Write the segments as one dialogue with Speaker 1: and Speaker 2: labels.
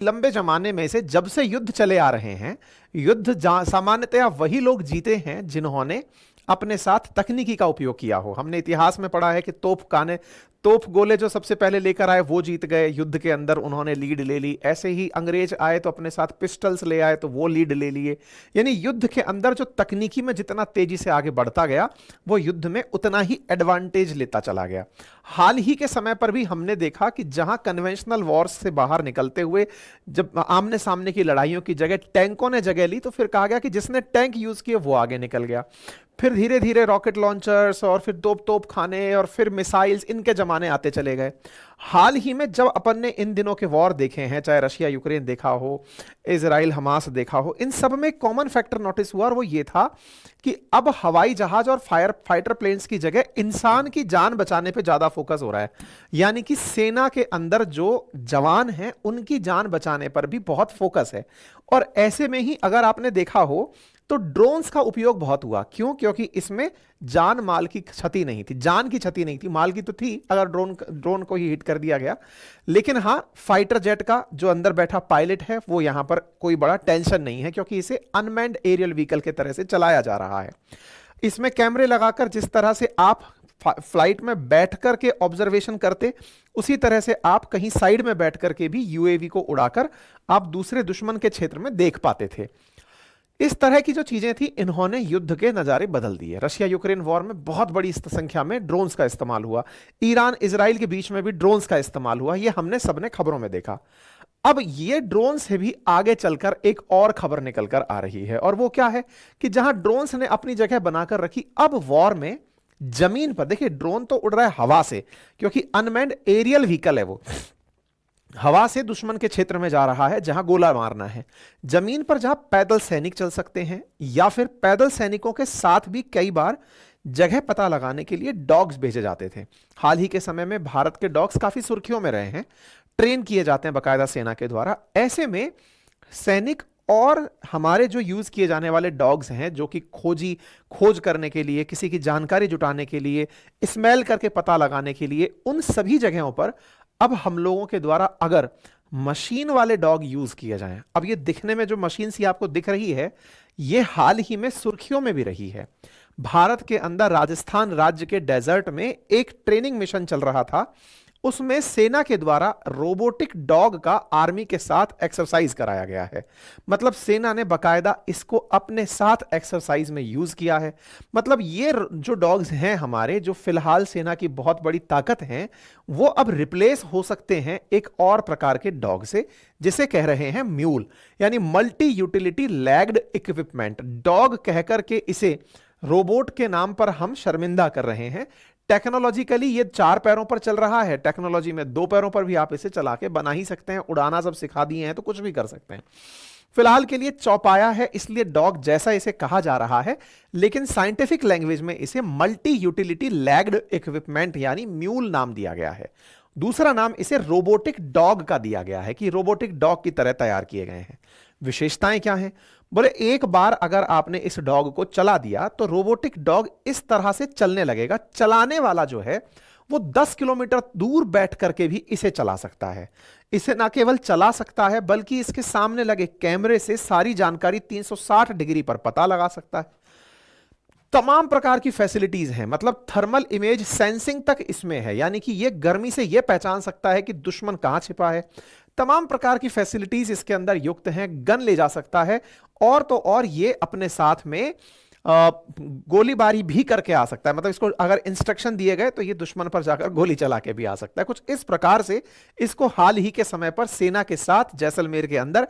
Speaker 1: लंबे जमाने में से जब से युद्ध चले आ रहे हैं, युद्ध सामान्यतया वही लोग जीते हैं जिन्होंने अपने साथ तकनीकी का उपयोग किया हो। हमने इतिहास में पढ़ा है कि तोप गोले जो सबसे पहले लेकर आए वो जीत गए, युद्ध के अंदर उन्होंने लीड ले ली। ऐसे ही अंग्रेज आए तो अपने साथ पिस्टल्स ले आए तो वो लीड ले लिए। यानी युद्ध के अंदर जो तकनीकी में जितना तेजी से आगे बढ़ता गया, वो युद्ध में उतना ही एडवांटेज लेता चला गया। हाल ही के समय पर भी हमने देखा कि जहां कन्वेंशनल वॉर्स से बाहर निकलते हुए जब आमने सामने की लड़ाइयों की जगह टैंकों ने जगह ली, तो फिर कहा गया कि जिसने टैंक यूज किए वो आगे निकल गया। फिर धीरे धीरे रॉकेट लॉन्चर्स और फिर तोप खाने और फिर मिसाइल्स, इनके जमाने आते चले गए। हाल ही में जब अपन ने इन दिनों के वॉर देखे हैं, चाहे रशिया यूक्रेन देखा हो, इजराइल हमास देखा हो, इन सब में कॉमन फैक्टर नोटिस हुआ और वो ये था कि अब हवाई जहाज और फाइटर प्लेन्स की जगह इंसान की जान बचाने पे ज्यादा फोकस हो रहा है। यानी कि सेना के अंदर जो जवान हैं उनकी जान बचाने पर भी बहुत फोकस है। और ऐसे में ही अगर आपने देखा हो तो ड्रोन्स का उपयोग बहुत हुआ। क्यों? क्योंकि इसमें जान माल की क्षति नहीं थी, जान की क्षति नहीं थी, माल की तो थी अगर ड्रोन को ही हिट कर दिया गया। लेकिन हां, फाइटर जेट का जो अंदर बैठा पायलट है वो यहां पर कोई बड़ा टेंशन नहीं है, क्योंकि इसे अनमैन्ड एरियल व्हीकल के तरह से चलाया जा रहा है। इसमें कैमरे लगाकर जिस तरह से आप फ्लाइट में बैठ करके ऑब्जर्वेशन करते, उसी तरह से आप कहीं साइड में बैठ करके भी यूएवी को उड़ाकर आप दूसरे दुश्मन के क्षेत्र में देख पाते थे। इस तरह की जो चीजें थी, इन्होंने युद्ध के नजारे बदल दिए। रशिया यूक्रेन वॉर में बहुत बड़ी संख्या में ड्रोन्स का इस्तेमाल हुआ। ईरान इजराइल के बीच में भी ड्रोन्स का इस्तेमाल हुआ, ये हमने सबने खबरों में देखा। अब ये ड्रोन से भी आगे चलकर एक और खबर निकलकर आ रही है, और वो क्या है कि जहां ड्रोन्स ने अपनी जगह बनाकर रखी, अब वॉर में जमीन पर देखिए, ड्रोन तो उड़ रहा है हवा से, क्योंकि अनमैन्ड एरियल व्हीकल है, वो हवा से दुश्मन के क्षेत्र में जा रहा है जहां गोला मारना है। जमीन पर जहां पैदल सैनिक चल सकते हैं, या फिर पैदल सैनिकों के साथ भी कई बार जगह पता लगाने के लिए डॉग्स भेजे जाते थे। हाल ही के समय में भारत के डॉग्स काफी सुर्खियों में रहे हैं, ट्रेन किए जाते हैं बकायदा सेना के द्वारा। ऐसे में सैनिक और हमारे जो यूज किए जाने वाले डॉग्स हैं, जो कि खोज करने के लिए, किसी की जानकारी जुटाने के लिए, स्मेल करके पता लगाने के लिए, उन सभी जगहों पर अब हम लोगों के द्वारा अगर मशीन वाले डॉग यूज किए जाएं, अब ये दिखने में जो मशीन सी आपको दिख रही है, ये हाल ही में सुर्खियों में भी रही है। भारत के अंदर राजस्थान राज्य के डेजर्ट में एक ट्रेनिंग मिशन चल रहा था, उसमें सेना के द्वारा रोबोटिक डॉग का आर्मी के साथ एक्सरसाइज कराया गया है। मतलब सेना ने बकायदा इसको अपने साथ एक्सरसाइज में यूज किया है। मतलब ये जो डॉग्स हैं हमारे, जो फिलहाल सेना की बहुत बड़ी ताकत हैं, वो अब रिप्लेस हो सकते हैं एक और प्रकार के डॉग से, जिसे कह रहे हैं म्यूल, यानी multi utility lagged equipment. Dog कहकर के इसे रोबोट के नाम पर हम शर्मिंदा कर रहे हैं। टेक्नोलॉजिकली ये 4 पैरों पर चल रहा है, टेक्नोलॉजी में 2 पैरों पर भी आप इसे चला के बना ही सकते हैं। उड़ाना सब सिखा दिए हैं तो कुछ भी कर सकते हैं। फिलहाल के लिए चौपाया है, इसलिए डॉग जैसा इसे कहा जा रहा है, लेकिन साइंटिफिक लैंग्वेज में इसे मल्टी यूटिलिटी लैग्ड इक्विपमेंट यानी म्यूल नाम दिया गया है। दूसरा नाम इसे रोबोटिक डॉग का दिया गया है कि रोबोटिक डॉग की तरह तैयार किए गए हैं। विशेषताएं क्या हैं? बोले, एक बार अगर आपने इस डॉग को चला दिया तो रोबोटिक डॉग इस तरह से चलने लगेगा, चलाने वाला जो है वो 10 किलोमीटर दूर बैठ करके भी इसे चला सकता है। इसे ना केवल चला सकता है, बल्कि इसके सामने लगे कैमरे से सारी जानकारी 360 डिग्री पर पता लगा सकता है। तमाम प्रकार की फैसिलिटीज हैं, मतलब थर्मल इमेज सेंसिंग तक इसमें है, यानी कि यह गर्मी से यह पहचान सकता है कि दुश्मन कहां छिपा है। तमाम प्रकार की फैसिलिटीज इसके अंदर युक्त हैं, गन ले जा सकता है, और तो और ये अपने साथ में गोलीबारी भी करके आ सकता है। मतलब इसको अगर इंस्ट्रक्शन दिए गए तो ये दुश्मन पर जाकर गोली चला के भी आ सकता है। कुछ इस प्रकार से इसको हाल ही के समय पर सेना के साथ जैसलमेर के अंदर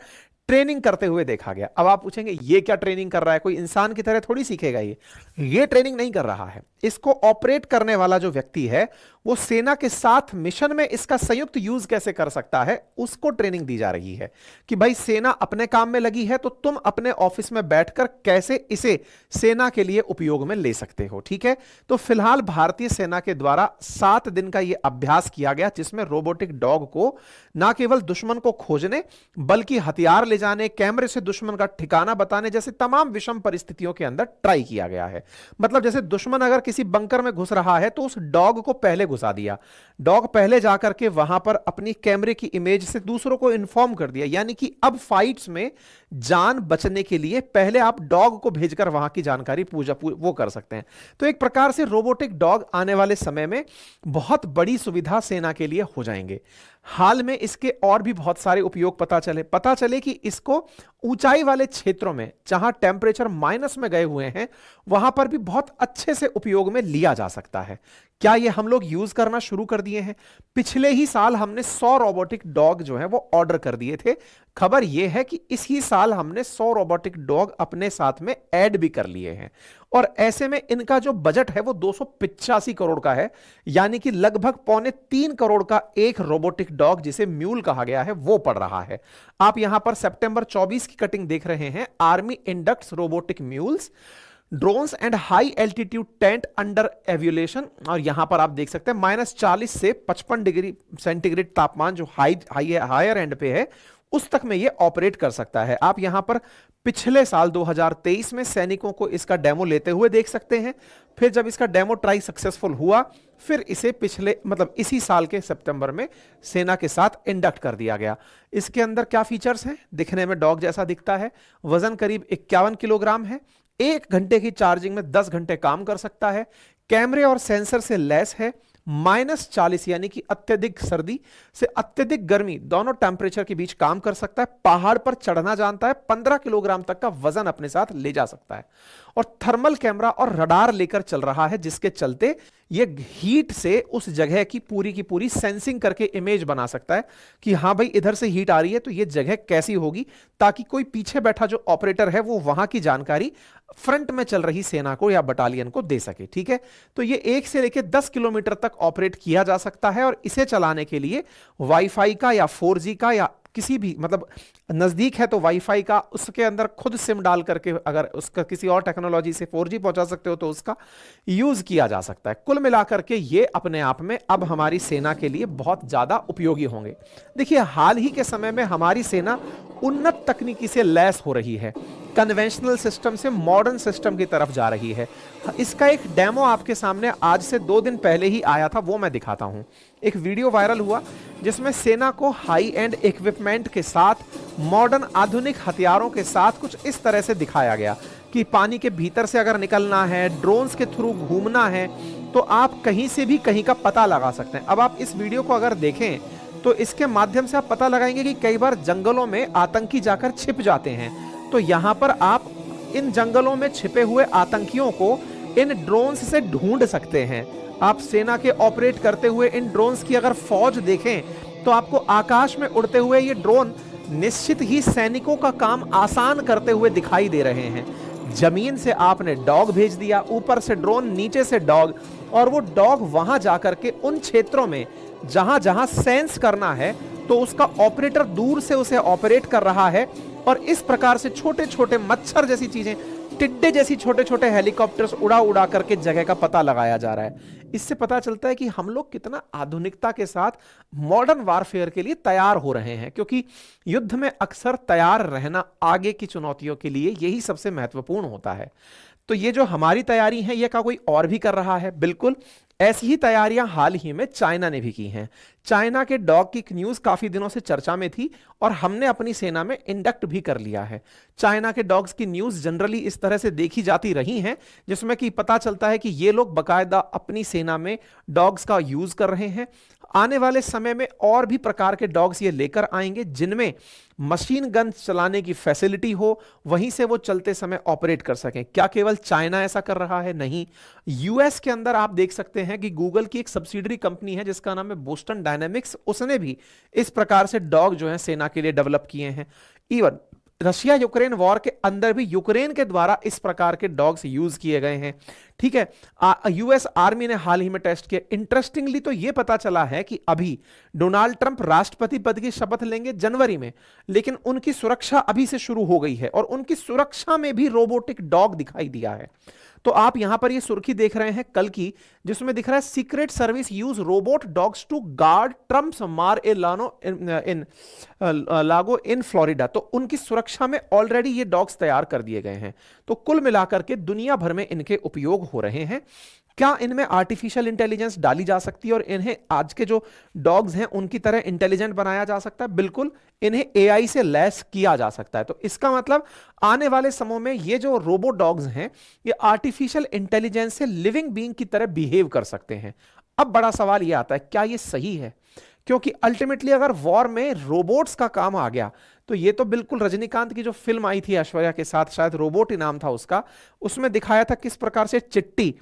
Speaker 1: ट्रेनिंग करते हुए देखा गया। अब आप पूछेंगे ये क्या ट्रेनिंग कर रहा है, कोई इंसान की तरह थोड़ी सीखेगा ये ट्रेनिंग नहीं कर रहा है। इसको ऑपरेट करने वाला जो व्यक्ति है वो सेना के साथ मिशन में इसका संयुक्त यूज कैसे कर सकता है, उसको ट्रेनिंग दी जा रही है कि भाई सेना अपने काम में लगी है तो तुम अपने ऑफिस में बैठकर कैसे इसे सेना के लिए उपयोग में ले सकते हो। ठीक है, तो फिलहाल भारतीय सेना के द्वारा 7 दिन का यह अभ्यास किया गया, जिसमें रोबोटिक डॉग को ना केवल दुश्मन को खोजने बल्कि हथियार ले जाने, कैमरे से दुश्मन का ठिकाना बताने जैसे तमाम विषम परिस्थितियों के अंदर ट्राई किया गया है। मतलब जैसे दुश्मन अगर किसी बंकर में घुस रहा है तो उस डॉग को पहले घुसा दिया, डॉग पहले जाकर के वहां पर अपनी कैमरे की इमेज से दूसरों को इन्फॉर्म कर दिया, यानी कि अब फाइट्स में जान बचने के लिए पहले आप डॉग को भेजकर वहां की जानकारी वो कर सकते हैं। तो एक प्रकार से रोबोटिक डॉग आने वाले समय में बहुत बड़ी सुविधा सेना के लिए हो जाएंगे। हाल में इसके और भी बहुत सारे उपयोग पता चले कि इसको ऊंचाई वाले क्षेत्रों में जहां टेम्परेचर माइनस में गए हुए हैं वहां पर भी बहुत अच्छे से उपयोग में लिया जा सकता है। क्या ये हम लोग यूज करना शुरू कर दिए हैं? पिछले ही साल हमने 100 रोबोटिक डॉग जो है वो ऑर्डर कर दिए थे। खबर यह है कि इसी साल हमने 100 रोबोटिक डॉग अपने साथ में ऐड भी कर लिए हैं, और ऐसे में इनका जो बजट है वो 285 करोड़ का है, यानी कि लगभग 2.25 करोड़ का एक रोबोटिक डॉग जिसे म्यूल कहा गया है वो पड़ रहा है। आप यहां पर सितंबर 24 की कटिंग देख रहे हैं, army inducts robotic mules, drones and high altitude tent under evaluation. और यहां पर आप देख सकते हैं -40 से 55 डिग्री सेंटीग्रेड तापमान जो हायर एंड पे है उस तक में ये ऑपरेट कर सकता है। आप यहां पर पिछले साल 2023 में सैनिकों को इसका डेमो लेते हुए देख सकते हैं। फिर जब इसका डेमो ट्राई सक्सेसफुल हुआ, फिर इसे इसी साल के सितंबर में सेना के साथ इंडक्ट कर दिया गया। इसके अंदर क्या फीचर्स हैं? दिखने में डॉग जैसा दिखता है, वजन करीब 51 किलोग्राम है, 1 घंटे की चार्जिंग में 10 घंटे काम कर सकता है, कैमरे और सेंसर से लैस है, -40 यानी कि अत्यधिक सर्दी से अत्यधिक गर्मी दोनों टेम्परेचर के बीच काम कर सकता है, पहाड़ पर चढ़ना जानता है, 15 किलोग्राम तक का वजन अपने साथ ले जा सकता है, और थर्मल कैमरा और रडार लेकर चल रहा है जिसके चलते यह हीट से उस जगह की पूरी सेंसिंग करके इमेज बना सकता है कि हां भाई इधर से हीट आ रही है तो यह जगह कैसी होगी, ताकि कोई पीछे बैठा जो ऑपरेटर है वो वहां की जानकारी फ्रंट में चल रही सेना को या बटालियन को दे सके। ठीक है, तो ये 1 से लेकर 10 किलोमीटर तक ऑपरेट किया जा सकता है, और इसे चलाने के लिए वाईफाई का या 4G का या किसी भी नजदीक है तो वाईफाई का, उसके अंदर खुद सिम डाल करके अगर उसका किसी और टेक्नोलॉजी से 4G पहुंचा सकते हो तो उसका यूज किया जा सकता है। कुल मिलाकर के ये अपने आप में अब हमारी सेना के लिए बहुत ज्यादा उपयोगी होंगे। देखिए, हाल ही के समय में हमारी सेना उन्नत तकनीकी से लैस हो रही है, कन्वेंशनल सिस्टम से मॉडर्न सिस्टम की तरफ जा रही है। इसका एक डेमो आपके सामने आज से 2 दिन पहले ही आया था, वो मैं दिखाता हूं। एक वीडियो वायरल हुआ जिसमें सेना को हाई एंड इक्विपमेंट के साथ, मॉडर्न आधुनिक हथियारों के साथ कुछ इस तरह से दिखाया गया कि पानी के भीतर से अगर निकलना है, ड्रोन्स के थ्रू घूमना है, तो आप कहीं से भी कहीं का पता लगा सकते हैं। अब आप इस वीडियो को अगर देखें तो इसके माध्यम से आप पता लगाएंगे कि कई बार जंगलों में आतंकी जाकर छिप जाते हैं, तो यहां पर आप इन जंगलों में छिपे हुए आतंकियों को इन ड्रोन्स से ढूंढ सकते हैं। आप सेना के ऑपरेट करते हुए इन ड्रोन्स की अगर फौज देखें तो आपको आकाश में उड़ते हुए ये ड्रोन निश्चित ही सैनिकों का काम आसान करते हुए दिखाई दे रहे हैं। जमीन से आपने डॉग भेज दिया, ऊपर से ड्रोन, नीचे से डॉग, और वो डॉग वहां जाकर के उन क्षेत्रों में जहां जहां सेंस करना है तो उसका ऑपरेटर दूर से उसे ऑपरेट कर रहा है, और इस प्रकार से छोटे छोटे मच्छर जैसी चीजें, टिड्डे जैसी छोटे छोटे हेलीकॉप्टर्स उड़ा उड़ा करके जगह का पता लगाया जा रहा है। इससे पता चलता है कि हम लोग कितना आधुनिकता के साथ मॉडर्न वारफेयर के लिए तैयार हो रहे हैं, क्योंकि युद्ध में अक्सर तैयार रहना आगे की चुनौतियों के लिए यही सबसे महत्वपूर्ण होता है। तो ये जो हमारी तैयारी है, ये क्या कोई और भी कर रहा है? बिल्कुल ऐसी ही तैयारियां हाल ही में चाइना ने भी की हैं। चाइना के डॉग की न्यूज काफी दिनों से चर्चा में थी और हमने अपनी सेना में इंडक्ट भी कर लिया है। चाइना के डॉग्स की न्यूज जनरली इस तरह से देखी जाती रही हैं जिसमें कि पता चलता है कि ये लोग बकायदा अपनी सेना में डॉग्स का यूज कर रहे हैं। आने वाले समय में और भी प्रकार के डॉग्स ये लेकर आएंगे जिनमें मशीन गन चलाने की फैसिलिटी हो, वहीं से वो चलते समय ऑपरेट कर सकें। क्या केवल चाइना ऐसा कर रहा है? नहीं, यूएस के अंदर आप देख सकते हैं कि गूगल की एक सब्सिडरी कंपनी है जिसका नाम है बोस्टन डायनेमिक्स, उसने भी इस प्रकार से डॉग जो है सेना के लिए डेवलप किए हैं। इवन रशिया यूक्रेन वॉर के अंदर भी यूक्रेन के द्वारा इस प्रकार के डॉग्स यूज किए गए हैं। ठीक है, यूएस आर्मी ने हाल ही में टेस्ट किया। इंटरेस्टिंगली तो यह पता चला है कि अभी डोनाल्ड ट्रंप राष्ट्रपति पद की शपथ लेंगे जनवरी में, लेकिन उनकी सुरक्षा अभी से शुरू हो गई है और उनकी सुरक्षा में भी रोबोटिक डॉग दिखाई दिया है। तो आप यहां पर ये सुर्खी देख रहे हैं कल की, जिसमें दिख रहा है secret service use robot dogs to guard Trump's Mar a लानो इन लागो इन फ्लोरिडा। तो उनकी सुरक्षा में ऑलरेडी ये डॉग्स तैयार कर दिए गए हैं। तो कुल मिलाकर के दुनिया भर में इनके उपयोग हो रहे हैं। क्या इनमें आर्टिफिशियल इंटेलिजेंस डाली जा सकती है और इन्हें आज के जो डॉग्स हैं उनकी तरह इंटेलिजेंट बनाया जा सकता है? बिल्कुल, इन्हें एआई से लैस किया जा सकता है। तो इसका मतलब आने वाले समय में ये जो रोबो डॉग्स हैं ये आर्टिफिशियल इंटेलिजेंस से लिविंग बीइंग की तरह बिहेव कर सकते हैं। अब बड़ा सवाल यह आता है, क्या ये सही है? क्योंकि अल्टीमेटली अगर वॉर में रोबोट्स का काम आ गया तो ये तो बिल्कुल रजनीकांत की जो फिल्म आई थी ऐश्वर्या के साथ, शायद रोबोट ही नाम था उसका, उसमें दिखाया था किस प्रकार से चिट्टी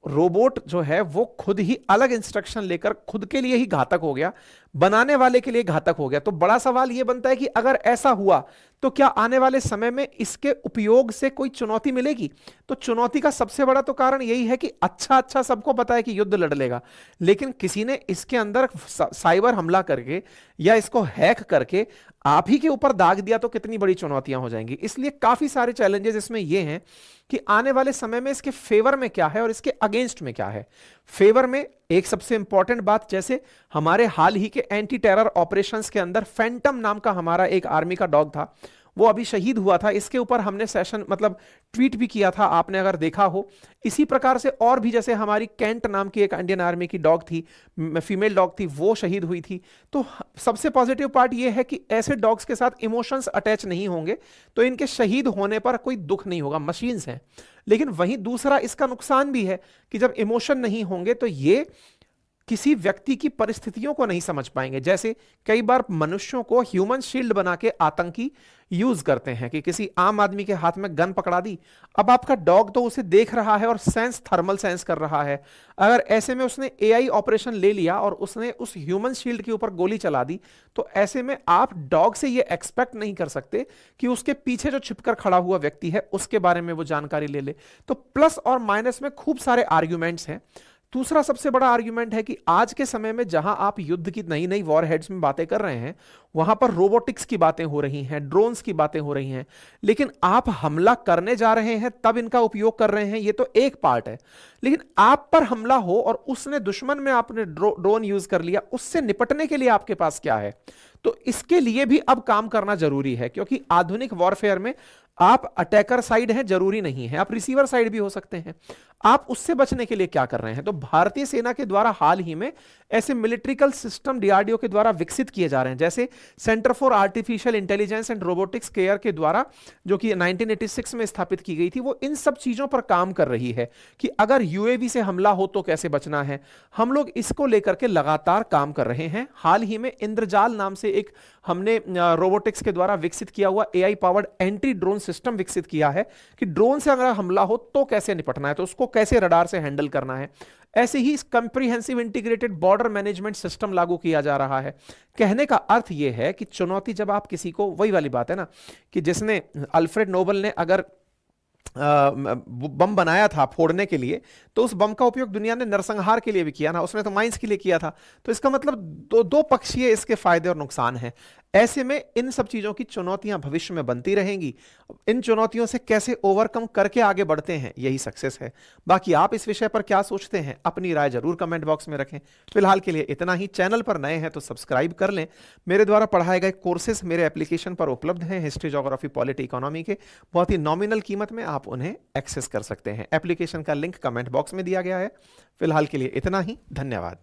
Speaker 1: रोबोट जो है वो खुद ही अलग इंस्ट्रक्शन लेकर खुद के लिए ही घातक हो गया, बनाने वाले के लिए घातक हो गया। तो बड़ा सवाल यह बनता है कि अगर ऐसा हुआ तो क्या आने वाले समय में इसके उपयोग से कोई चुनौती मिलेगी? तो चुनौती का सबसे बड़ा तो कारण यही है कि अच्छा सबको पता है कि युद्ध लड़ लेगा, लेकिन किसी ने इसके अंदर साइबर हमला करके या इसको हैक करके आप ही के ऊपर दाग दिया तो कितनी बड़ी चुनौतियां हो जाएंगी। इसलिए काफी सारे चैलेंजेस इसमें यह हैं कि आने वाले समय में इसके फेवर में क्या है और इसके अगेंस्ट में क्या है। फेवर में एक सबसे इंपॉर्टेंट बात, जैसे हमारे हाल ही के एंटी टेरर ऑपरेशंस के अंदर फैंटम नाम का हमारा एक आर्मी का डॉग था, वो अभी शहीद हुआ था। इसके ऊपर हमने सेशन मतलब ट्वीट भी किया था, आपने अगर देखा हो। इसी प्रकार से और भी, जैसे हमारी कैंट नाम की एक इंडियन आर्मी की डॉग थी, फीमेल डॉग थी, वो शहीद हुई थी। तो सबसे पॉजिटिव पार्ट ये है कि ऐसे डॉग्स के साथ इमोशंस अटैच नहीं होंगे, तो इनके शहीद होने पर कोई दुख नहीं होगा, मशीन्स हैं। लेकिन वहीं दूसरा इसका नुकसान भी है कि जब इमोशन नहीं होंगे तो ये किसी व्यक्ति की परिस्थितियों को नहीं समझ पाएंगे। जैसे कई बार मनुष्यों को ह्यूमन शील्ड बना के आतंकी यूज करते हैं कि किसी आम आदमी के हाथ में गन पकड़ा दी, अब आपका डॉग तो उसे देख रहा है और सेंस, थर्मल सेंस कर रहा है। अगर ऐसे में उसने एआई ऑपरेशन ले लिया और उसने उस ह्यूमन शील्ड के ऊपर गोली चला दी, तो ऐसे में आप डॉग से ये एक्सपेक्ट नहीं कर सकते कि उसके पीछे जो छिपकर खड़ा हुआ व्यक्ति है उसके बारे में वो जानकारी ले ले। तो प्लस और माइनस में खूब सारे आर्ग्यूमेंट्स हैं। दूसरा सबसे बड़ा आर्गुमेंट है कि आज के समय में जहां आप युद्ध की नई नई वॉर हेड्स में बातें कर रहे हैं, वहां पर रोबोटिक्स की बातें हो रही हैं, ड्रोन्स की बातें हो रही हैं, लेकिन आप हमला करने जा रहे हैं तब इनका उपयोग कर रहे हैं, ये तो एक पार्ट है। लेकिन आप पर हमला हो और उसने, दुश्मन में आपने ड्रोन यूज कर लिया, उससे निपटने के लिए आपके पास क्या है? तो इसके लिए भी अब काम करना जरूरी है, क्योंकि आधुनिक वॉरफेयर में आप अटैकर साइड हैं जरूरी नहीं है, आप रिसीवर साइड भी हो सकते हैं। आप उससे बचने के लिए क्या कर रहे हैं? तो भारतीय सेना के द्वारा हाल ही में ऐसे मिलिट्रिकल सिस्टम डीआरडीओ के द्वारा विकसित किए जा रहे हैं, जैसे centre for artificial intelligence and robotics care के द्वारा, जो कि 1986 में स्थापित की गई थी, वो इन सब चीजों पर काम कर रही है कि अगर यूएवी से हमला हो तो कैसे बचना है। हम लोग इसको लेकर के लगातार काम कर रहे हैं। हाल ही में इंद्रजाल नाम से एक हमने रोबोटिक्स के द्वारा विकसित किया हुआ AI powered anti drone system विकसित किया है कि ड्रोन से अगर हमला हो तो कैसे निपटना है, तो उसको कैसे रडार से हैंडल करना है। ऐसे ही comprehensive integrated border management system लागू किया जा रहा है। कहने का अर्थ यह है कि चुनौती, जब आप किसी को, वही वाली बात है ना कि जिसने, अल्फ्रेड नोबल ने अगर बम बनाया था फोड़ने के लिए, तो उस बम का उपयोग दुनिया ने नरसंहार के लिए भी किया ना, उसने तो माइंस के लिए किया था। तो इसका मतलब दो पक्षीय इसके फायदे और नुकसान हैं। ऐसे में इन सब चीजों की चुनौतियां भविष्य में बनती रहेंगी। इन चुनौतियों से कैसे ओवरकम करके आगे बढ़ते हैं, यही सक्सेस है। बाकी आप इस विषय पर क्या सोचते हैं, अपनी राय जरूर कमेंट बॉक्स में रखें। फिलहाल के लिए इतना ही। चैनल पर नए हैं तो सब्सक्राइब कर लें। मेरे द्वारा पढ़ाए गए कोर्सेज मेरे एप्लीकेशन पर उपलब्ध हैं, हिस्ट्री, ज्योग्राफी, पॉलिटी, इकोनॉमी के। बहुत ही नॉमिनल कीमत में आप उन्हें एक्सेस कर सकते हैं। एप्लीकेशन का लिंक कमेंट बॉक्स में दिया गया है। फिलहाल के लिए इतना ही। धन्यवाद।